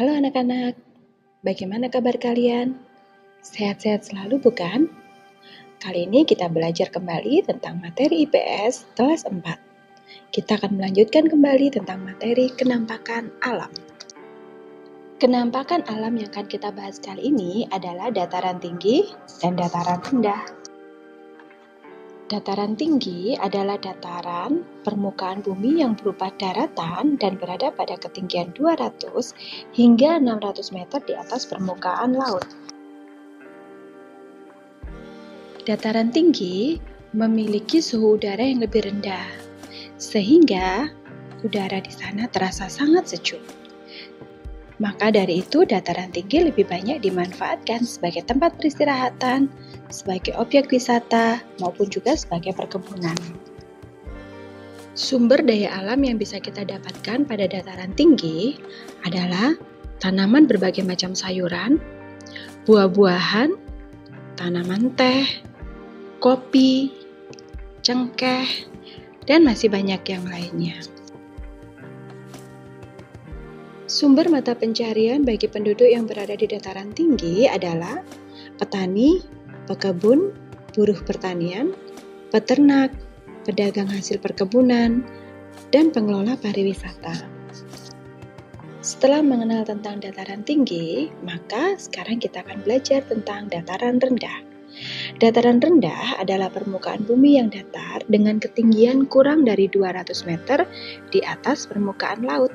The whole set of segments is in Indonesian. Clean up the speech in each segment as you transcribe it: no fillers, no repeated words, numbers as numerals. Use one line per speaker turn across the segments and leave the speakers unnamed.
Halo anak-anak, bagaimana kabar kalian? Sehat-sehat selalu bukan? Kali ini kita belajar kembali tentang materi IPS kelas 4. Kita akan melanjutkan kembali tentang materi kenampakan alam. Kenampakan alam yang akan kita bahas kali ini adalah dataran tinggi dan dataran rendah. Dataran tinggi adalah dataran permukaan bumi yang berupa daratan dan berada pada ketinggian 200 hingga 600 meter di atas permukaan laut. Dataran tinggi memiliki suhu udara yang lebih rendah, sehingga udara di sana terasa sangat sejuk. Maka dari itu, dataran tinggi lebih banyak dimanfaatkan sebagai tempat peristirahatan, sebagai objek wisata, maupun juga sebagai perkebunan. Sumber daya alam yang bisa kita dapatkan pada dataran tinggi adalah tanaman berbagai macam sayuran, buah-buahan, tanaman teh, kopi, cengkeh, dan masih banyak yang lainnya. Sumber mata pencarian bagi penduduk yang berada di dataran tinggi adalah petani, pekebun, buruh pertanian, peternak, pedagang hasil perkebunan, dan pengelola pariwisata. Setelah mengenal tentang dataran tinggi, maka sekarang kita akan belajar tentang dataran rendah. Dataran rendah adalah permukaan bumi yang datar dengan ketinggian kurang dari 200 meter di atas permukaan laut.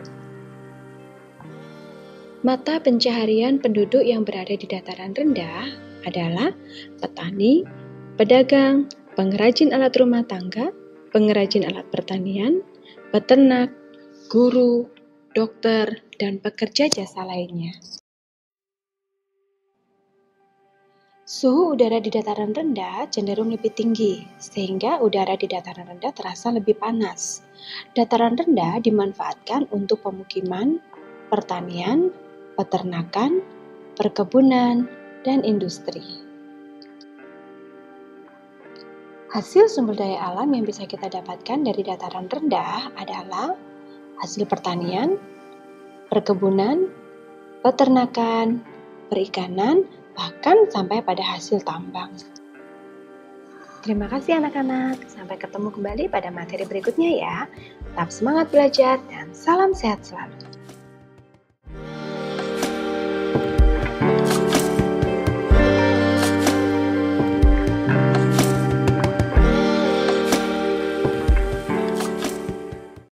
Mata pencaharian penduduk yang berada di dataran rendah adalah petani, pedagang, pengrajin alat rumah tangga, pengrajin alat pertanian, peternak, guru, dokter, dan pekerja jasa lainnya. Suhu udara di dataran rendah cenderung lebih tinggi, sehingga udara di dataran rendah terasa lebih panas. Dataran rendah dimanfaatkan untuk pemukiman, pertanian, peternakan, perkebunan, dan industri. Hasil sumber daya alam yang bisa kita dapatkan dari dataran rendah adalah hasil pertanian, perkebunan, peternakan, perikanan, bahkan sampai pada hasil tambang. Terima kasih anak-anak, sampai ketemu kembali pada materi berikutnya ya. Tetap semangat belajar dan salam sehat selalu.